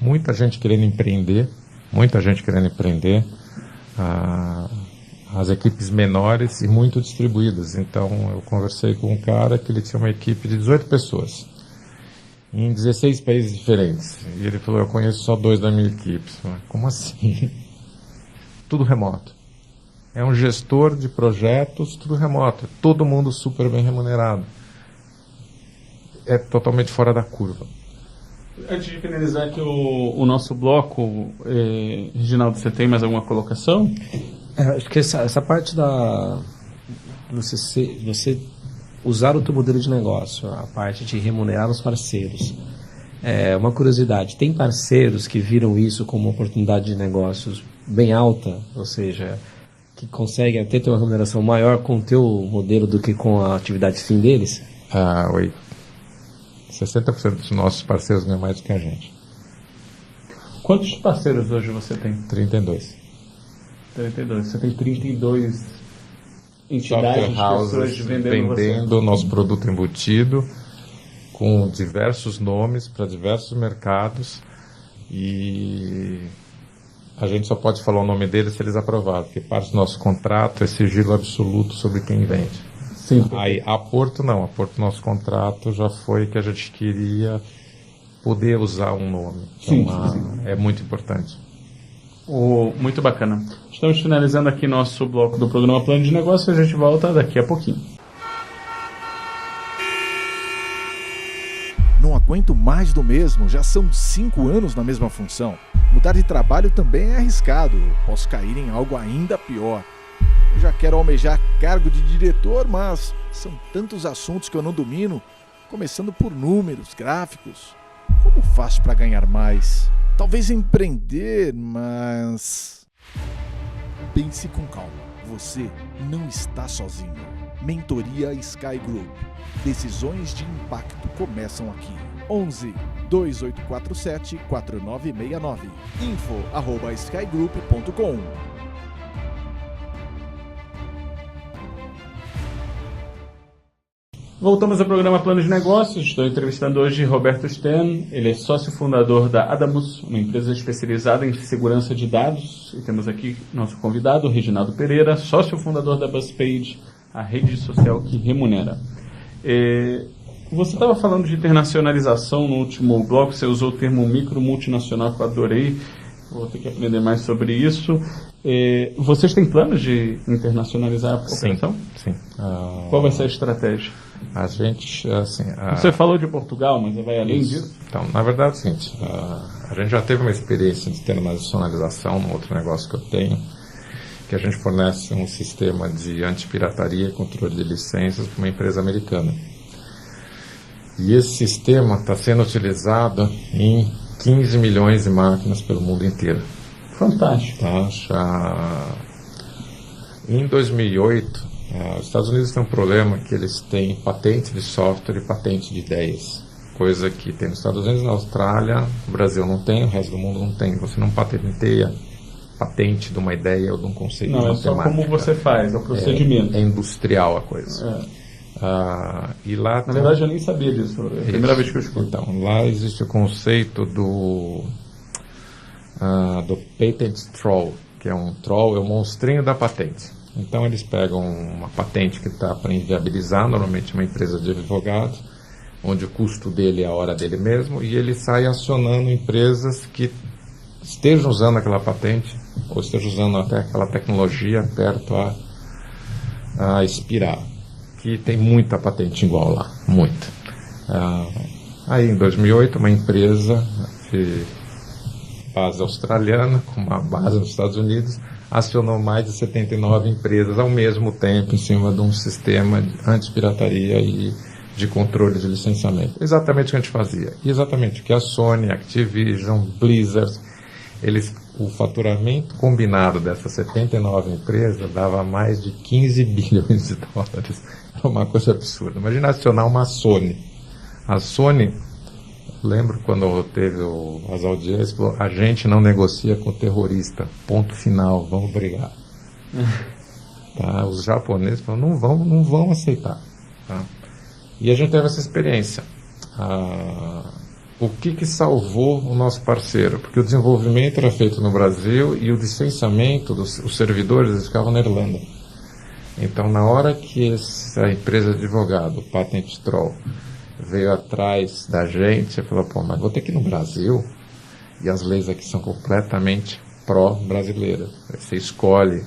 Muita gente querendo empreender. As equipes menores e muito distribuídas. Então, eu conversei com um cara que ele tinha uma equipe de 18 pessoas. Em 16 países diferentes. E ele falou, eu conheço só 2 da minha equipe. Falei, como assim? Tudo remoto. É um gestor de projetos, tudo remoto. Todo mundo super bem remunerado. É totalmente fora da curva. Antes de finalizar aqui o nosso bloco, Reginaldo, você tem mais alguma colocação? Acho que essa parte da... Você usar o teu modelo de negócio, a parte de remunerar os parceiros. Uma curiosidade, tem parceiros que viram isso como uma oportunidade de negócios bem alta, ou seja, que conseguem até ter uma remuneração maior com o teu modelo do que com a atividade fim deles? 60% dos nossos parceiros ganham mais do que a gente. Quantos parceiros hoje você tem? 32. 32. Você tem 32 entidades, pessoas vendendo o nosso produto embutido com diversos nomes para diversos mercados, e a gente só pode falar o nome deles se eles aprovarem, porque parte do nosso contrato é sigilo absoluto sobre quem vende. Sim. Aí a Porto não, a Porto nosso contrato já foi que a gente queria poder usar um nome. Então, sim. É muito importante. Muito bacana. Estamos finalizando aqui nosso bloco do programa Plano de Negócio e a gente volta daqui a pouquinho. Não aguento mais do mesmo, já são 5 anos na mesma função. Mudar de trabalho também é arriscado, posso cair em algo ainda pior. Eu já quero almejar cargo de diretor, mas são tantos assuntos que eu não domino, começando por números, gráficos. Como faço para ganhar mais? Talvez empreender, mas... Pense com calma. Você não está sozinho. Mentoria Sky Group. Decisões de impacto começam aqui. 11 2847 4969. info@skygroup.com. Voltamos ao programa Plano de Negócios. Estou entrevistando hoje Roberto Stern. Ele é sócio fundador da Adamus, uma empresa especializada em segurança de dados. E temos aqui nosso convidado, Reginaldo Pereira, sócio fundador da BuzzPage, a rede social que remunera. Você estava falando de internacionalização no último bloco, você usou o termo micro multinacional, que eu adorei. Vou ter que aprender mais sobre isso. Vocês têm planos de internacionalizar a operação? Sim. Qual vai ser a estratégia? A gente, assim... Você falou de Portugal, mas vai além disso? Então, na verdade, é o seguinte, a gente já teve uma experiência de internacionalização no outro negócio que eu tenho, que a gente fornece um sistema de antipirataria e controle de licenças para uma empresa americana. E esse sistema está sendo utilizado em 15 milhões de máquinas pelo mundo inteiro. Fantástico. Tá? Em 2008, os Estados Unidos têm um problema que eles têm patente de software e patente de ideias. Coisa que tem nos Estados Unidos, na Austrália, o Brasil não tem, o resto do mundo não tem. Você não patenteia patente de uma ideia ou de um conceito não, matemático. Não, é só como você faz, é o procedimento. É industrial a coisa. E lá na verdade, eu nem sabia disso. É a primeira vez que eu escuto. Então, lá existe o conceito do patent troll, que é um troll, é o monstrinho da patente. Então, eles pegam uma patente que está para inviabilizar, normalmente uma empresa de advogados, onde o custo dele é a hora dele mesmo, e ele sai acionando empresas que estejam usando aquela patente, ou estejam usando até aquela tecnologia perto a expirar. Que tem muita patente igual lá, muita. Aí em 2008 uma empresa de base australiana, com uma base nos Estados Unidos, acionou mais de 79 empresas ao mesmo tempo em cima de um sistema de antipirataria e de controle de licenciamento. Exatamente o que a gente fazia. E exatamente o que a Sony, Activision, Blizzard, o faturamento combinado dessas 79 empresas dava mais de 15 bilhões de dólares. Era uma coisa absurda. Imagina acionar uma Sony. A Sony, lembro quando teve as audiências, falou, a gente não negocia com terrorista. Ponto final, vamos brigar. Tá? Os japoneses falaram, não vão aceitar. Tá? E a gente teve essa experiência. O que salvou o nosso parceiro? Porque o desenvolvimento era feito no Brasil e o licenciamento os servidores eles ficavam na Irlanda. Então, na hora que essa empresa de advogado, o Patent Troll, veio atrás da gente, falou, mas vou ter que ir no Brasil, e as leis aqui são completamente pró-brasileiras. Você escolhe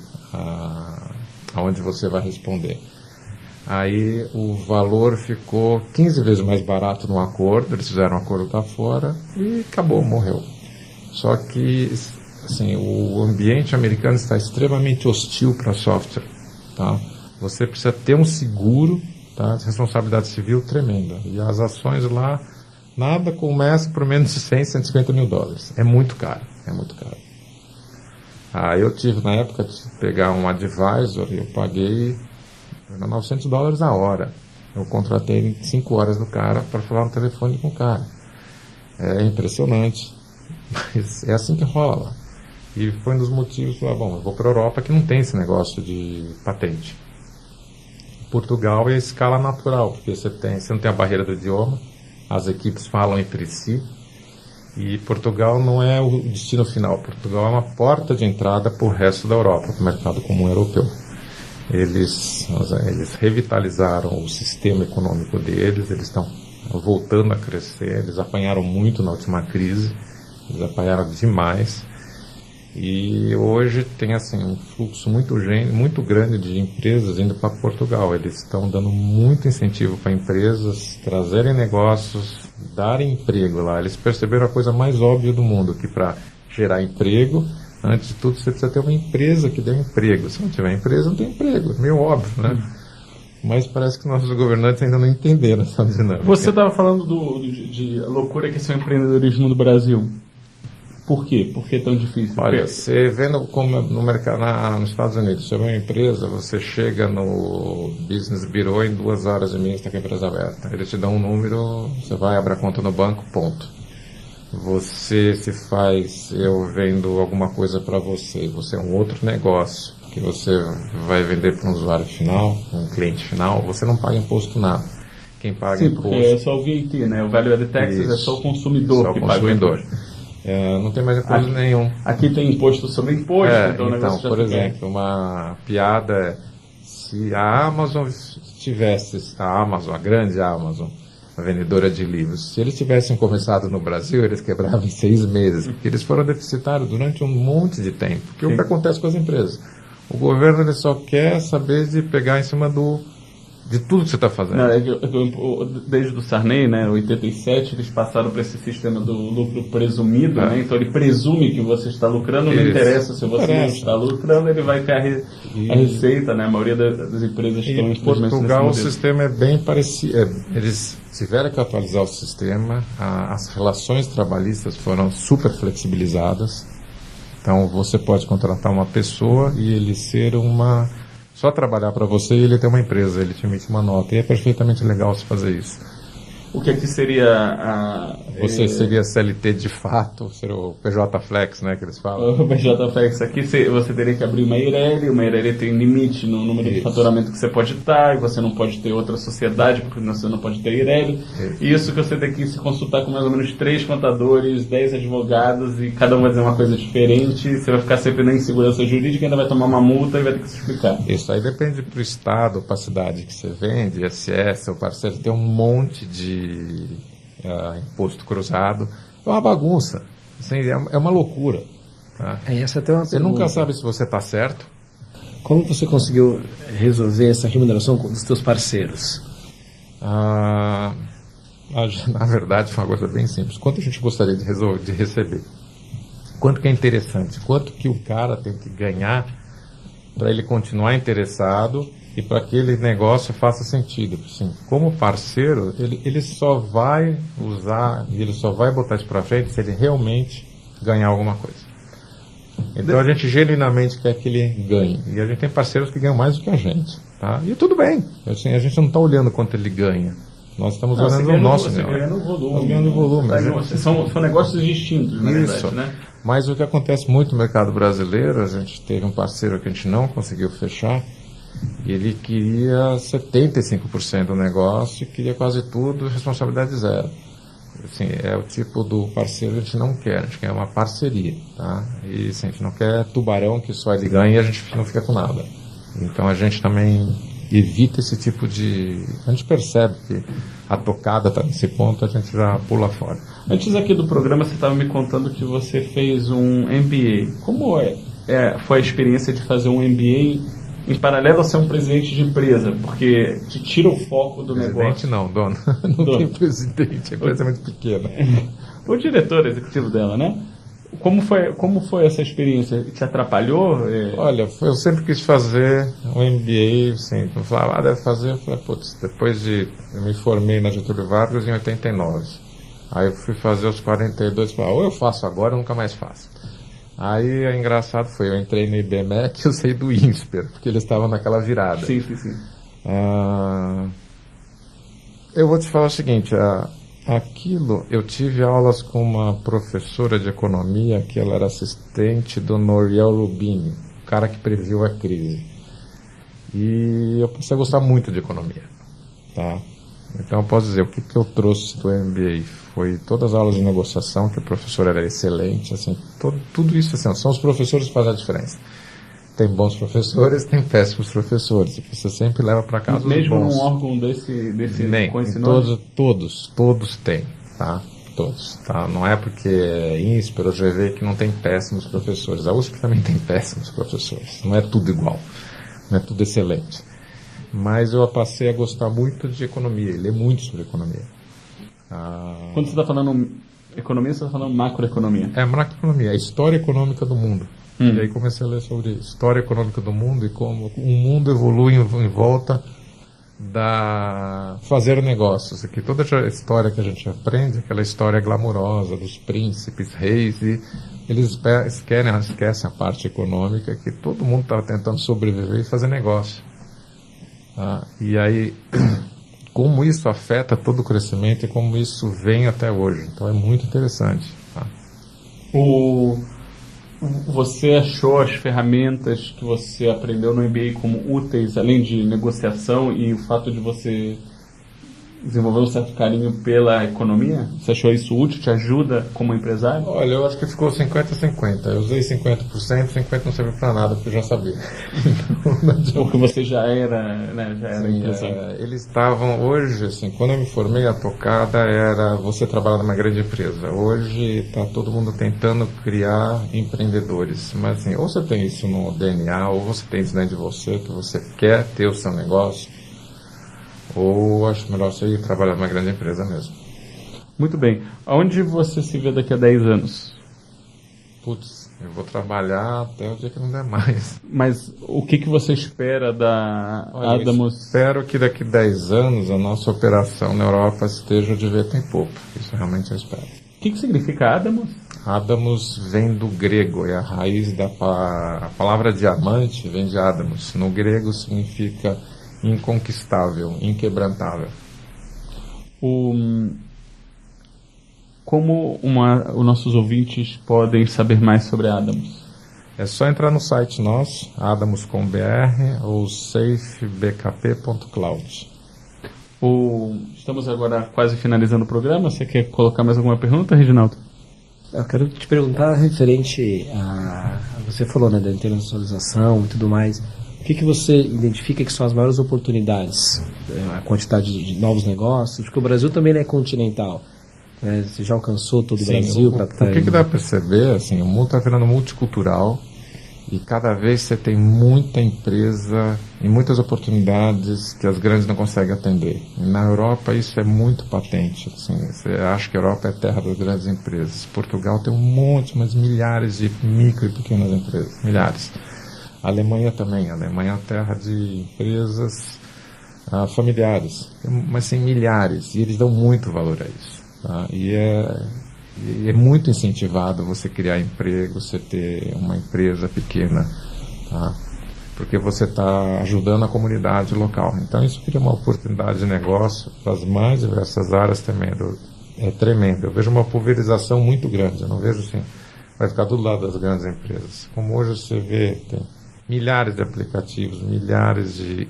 aonde você vai responder. Aí o valor ficou 15 vezes mais barato no acordo, eles fizeram um acordo lá fora e acabou, morreu. Só que assim, o ambiente americano está extremamente hostil para software. Tá? Você precisa ter um seguro, tá, de responsabilidade civil tremenda. E as ações lá, nada começa por menos de 100, 150 mil dólares. É muito caro, é muito caro. Eu tive na época de pegar um advisor e eu paguei $900 a hora. Eu contratei 5 horas do cara para falar no telefone com o cara. É impressionante, mas é assim que rola. E foi um dos motivos, eu vou para a Europa que não tem esse negócio de patente. Portugal é a escala natural, porque você não tem a barreira do idioma, as equipes falam entre si, e Portugal não é o destino final. Portugal é uma porta de entrada para o resto da Europa, para o mercado comum europeu. Eles revitalizaram o sistema econômico deles, eles estão voltando a crescer, eles apanharam muito na última crise, eles apanharam demais. E hoje tem assim, um fluxo muito grande de empresas indo para Portugal. Eles estão dando muito incentivo para empresas trazerem negócios, darem emprego lá. Eles perceberam a coisa mais óbvia do mundo, que para gerar emprego, antes de tudo você precisa ter uma empresa que dê emprego. Se não tiver empresa, não tem emprego, é meio óbvio, né? mas parece que nossos governantes ainda não entenderam essa dinâmica. Você estava falando de loucura que é o empreendedorismo no Brasil. Por quê? Por que é tão difícil? Olha, você vendo como no mercado nos Estados Unidos, você vê uma empresa, você chega no Business Bureau em 2 horas e meia, está com a empresa aberta. Eles te dão um número, você vai, abre a conta no banco, ponto. Você se faz, eu vendo alguma coisa para você é um outro negócio, que você vai vender para um usuário final, um cliente final, você não paga imposto nada. Quem paga Sim, imposto... porque é só o VAT, né? O Value Added Taxes é só o consumidor só que o paga o consumidor. imposto. Não tem mais imposto nenhum. Aqui tem imposto sobre imposto, então o negócio já por fica... exemplo, uma piada é, se a Amazon tivesse, a grande Amazon, a vendedora de livros, se eles tivessem começado no Brasil, eles quebravam em 6 meses, porque eles foram deficitários durante um monte de tempo. Porque o que acontece com as empresas? O governo ele só quer saber de pegar em cima de tudo que você está fazendo. Não, desde o Sarney, né, 87, eles passaram para esse sistema do lucro presumido, né? Então ele presume que você está lucrando, não interessa se você não está lucrando, ele vai ter a receita, né? A maioria das empresas estão em Portugal o sistema é bem parecido. Eles tiveram que atualizar o sistema, as relações trabalhistas foram super flexibilizadas, então você pode contratar uma pessoa e ele ser só trabalhar para você e ele ter uma empresa, ele te emite uma nota. E é perfeitamente legal se fazer isso. O que aqui seria Você seria CLT de fato, seria o PJ Flex, né, que eles falam. O PJ Flex aqui, você teria que abrir uma EIRELI tem limite no número de faturamento que você pode estar, e você não pode ter outra sociedade, porque você não pode ter EIRELI. Isso que você tem que se consultar com mais ou menos 3 contadores, 10 advogados, e cada um vai dizer uma coisa diferente, você vai ficar sempre na insegurança jurídica, ainda vai tomar uma multa e vai ter que se explicar. Isso aí depende para o estado, para a cidade que você vende, ISS, o parceiro tem um monte de imposto cruzado, é uma bagunça, assim, é uma loucura. Tá? Essa até uma você nunca sabe se você está certo. Como você conseguiu resolver essa remuneração dos seus parceiros? Na verdade, foi uma coisa bem simples. Quanto a gente gostaria de receber? Quanto que é interessante? Quanto que o cara tem que ganhar para ele continuar interessado e para que aquele negócio faça sentido? Assim, como parceiro, ele só vai usar e ele só vai botar isso para frente se ele realmente ganhar alguma coisa. Então a gente genuinamente quer que ele ganhe. E a gente tem parceiros que ganham mais do que a gente. Tá? E tudo bem. Assim, a gente não está olhando quanto ele ganha. Nós estamos olhando o nosso negócio. Ganhando volume. Ganhando volume. São negócios distintos, na verdade, né? Mas o que acontece muito no mercado brasileiro, a gente teve um parceiro que a gente não conseguiu fechar, e ele queria 75% do negócio e queria quase tudo, responsabilidade zero. Assim, é o tipo do parceiro que a gente não quer, a gente quer uma parceria, tá? E assim, a gente não quer tubarão que só ele ganha e a gente não fica com nada. Então a gente também evita esse tipo de... A gente percebe que a tocada está nesse ponto, a gente já pula fora. Antes aqui do programa você estava me contando que você fez um MBA. Como foi a experiência de fazer um MBA em paralelo a ser um presidente de empresa? Porque te tira o foco do negócio. Presidente não, dono. Não tem presidente, a empresa é muito pequena. O diretor executivo dela, né? Como foi essa experiência? Te atrapalhou? Olha, eu sempre quis fazer um MBA, assim, eu falava, deve fazer, eu falei, putz, eu me formei na Getúlio Vargas em 89. Aí eu fui fazer os 42, falei, ou eu faço agora ou nunca mais faço. Aí, engraçado foi, eu entrei no IBMEC e eu saí do INSPER, porque eles estavam naquela virada. Sim. Eu vou te falar o seguinte, eu tive aulas com uma professora de economia, que ela era assistente do Nouriel Rubini, o cara que previu a crise. E eu passei a gostar muito de economia, tá? Então eu posso dizer, o que eu trouxe do MBA foi todas as aulas de negociação, que a professora era excelente, assim, tudo isso, assim, são os professores que fazem a diferença. Tem bons professores, tem péssimos professores, você sempre leva para casa os bons. Mesmo num órgão desse com esse nome? Todos têm, tá? Todos, tá? Não é porque é INSPER ou GV que não tem péssimos professores. A USP também tem péssimos professores, não é tudo igual, não é tudo excelente. Mas eu passei a gostar muito de economia, ler muito sobre economia. Quando você está falando economia, você está falando macroeconomia? É macroeconomia, a história econômica do mundo. E aí comecei a ler sobre história econômica do mundo e como o mundo evolui em volta fazer negócios. Aqui toda a história que a gente aprende, aquela história glamurosa dos príncipes, reis, e eles esquecem a parte econômica, que todo mundo estava tentando sobreviver e fazer negócio. Tá? E aí, como isso afeta todo o crescimento e como isso vem até hoje. Então é muito interessante. Tá? Você achou as ferramentas que você aprendeu no MBA como úteis, além de negociação e o fato de você desenvolver um certo carinho pela economia? Você achou isso útil? Te ajuda como empresário? Olha, eu acho que ficou 50-50. Eu usei 50%, 50% não serviu para nada, porque eu já sabia. Porque você já era, né, empresário. Eles estavam, hoje, assim, quando eu me formei, a tocada era você trabalhar numa grande empresa. Hoje está todo mundo tentando criar empreendedores. Mas assim, ou você tem isso no DNA, ou você tem isso dentro de você, que você quer ter o seu negócio, ou acho melhor você ir trabalhar numa grande empresa mesmo. Muito bem. Aonde você se vê daqui a 10 anos? Putz, eu vou trabalhar até o dia que não der mais. Mas o que você espera da Adamus? Espero que daqui a 10 anos a nossa operação na Europa esteja de vento em popa. Isso realmente eu espero. O que significa Adamus? Adamus vem do grego, é a raiz a palavra diamante vem de Adamus. No grego significa inconquistável, inquebrantável. Como os nossos ouvintes podem saber mais sobre a Adamus? É só entrar no site nosso, adamus.com.br ou safebkp.cloud. Estamos agora quase finalizando o programa. Você quer colocar mais alguma pergunta, Reginaldo? Eu quero te perguntar referente a... Você falou, né, da internacionalização e tudo mais. O que você identifica que são as maiores oportunidades? A quantidade de novos negócios? Porque o Brasil também é continental. Né? Você já alcançou todo o Brasil? O que dá para perceber? Assim, o mundo está virando multicultural e cada vez você tem muita empresa e muitas oportunidades que as grandes não conseguem atender. E na Europa isso é muito patente. Assim, você acha que a Europa é a terra das grandes empresas. Portugal tem um monte, mas milhares de micro e pequenas empresas. Milhares. A Alemanha também. A Alemanha é a terra de empresas familiares, mas sem milhares, e eles dão muito valor a isso. Tá? E é muito incentivado você criar emprego, você ter uma empresa pequena, tá? Porque você está ajudando a comunidade local. Então isso cria uma oportunidade de negócio para as mais diversas áreas também. É tremendo. Eu vejo uma pulverização muito grande. Eu não vejo assim, vai ficar do lado das grandes empresas. Como hoje você vê, tem milhares de aplicativos, milhares de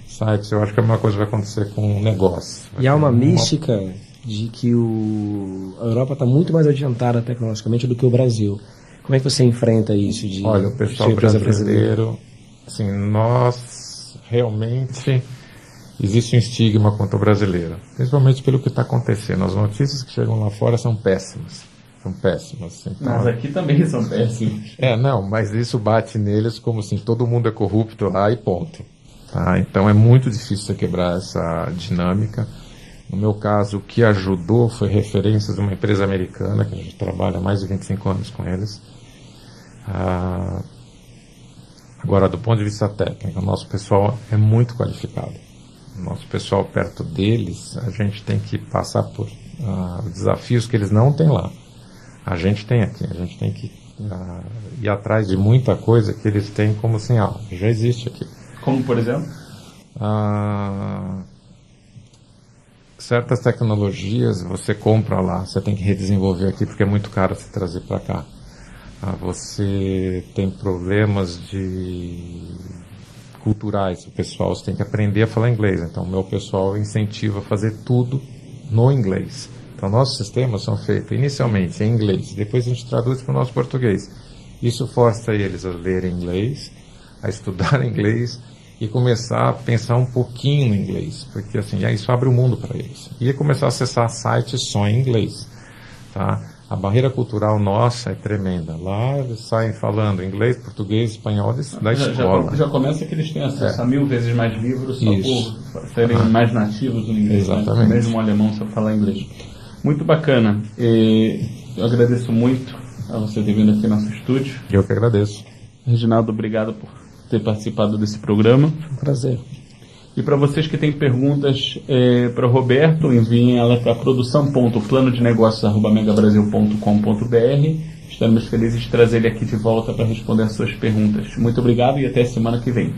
sites. Eu acho que a mesma coisa vai acontecer com o negócio. E há uma mística de que a Europa está muito mais adiantada tecnologicamente do que o Brasil. Como é que você enfrenta isso? Olha, o pessoal brasileiro, assim, nós realmente existe um estigma contra o brasileiro, principalmente pelo que está acontecendo. As notícias que chegam lá fora são péssimas. São péssimas. Então, mas aqui também são péssimas. Não, mas isso bate neles como assim, todo mundo é corrupto lá e ponto. Tá? Então é muito difícil você quebrar essa dinâmica. No meu caso, o que ajudou foi referências de uma empresa americana, que a gente trabalha há mais de 25 anos com eles. Agora, do ponto de vista técnico, o nosso pessoal é muito qualificado. O nosso pessoal perto deles, a gente tem que passar por desafios que eles não têm lá. A gente tem aqui, a gente tem que ir atrás de muita coisa que eles têm como assim, já existe aqui. Como, por exemplo? Certas tecnologias você compra lá, você tem que redesenvolver aqui porque é muito caro você trazer para cá. Você tem problemas culturais, o pessoal você tem que aprender a falar inglês. Então, o meu pessoal incentiva a fazer tudo no inglês. Então, nossos sistemas são feitos inicialmente em inglês, depois a gente traduz para o nosso português. Isso força eles a lerem inglês, a estudar inglês e começar a pensar um pouquinho no inglês, porque assim, isso abre o mundo para eles. E começar a acessar sites só em inglês. Tá? A barreira cultural nossa é tremenda. Lá eles saem falando inglês, português, espanhol da escola. Já começa que eles têm acesso a 1000 vezes mais livros só por serem mais nativos do inglês. Exatamente. Né? Mesmo um alemão só falar inglês. Muito bacana. Eu agradeço muito a você ter vindo aqui no nosso estúdio. Eu que agradeço. Reginaldo, obrigado por ter participado desse programa. Foi um prazer. E para vocês que têm perguntas para o Roberto, enviem ela para produção.planodenegócios@megabrasil.com.br. Estaremos felizes de trazer ele aqui de volta para responder as suas perguntas. Muito obrigado e até semana que vem.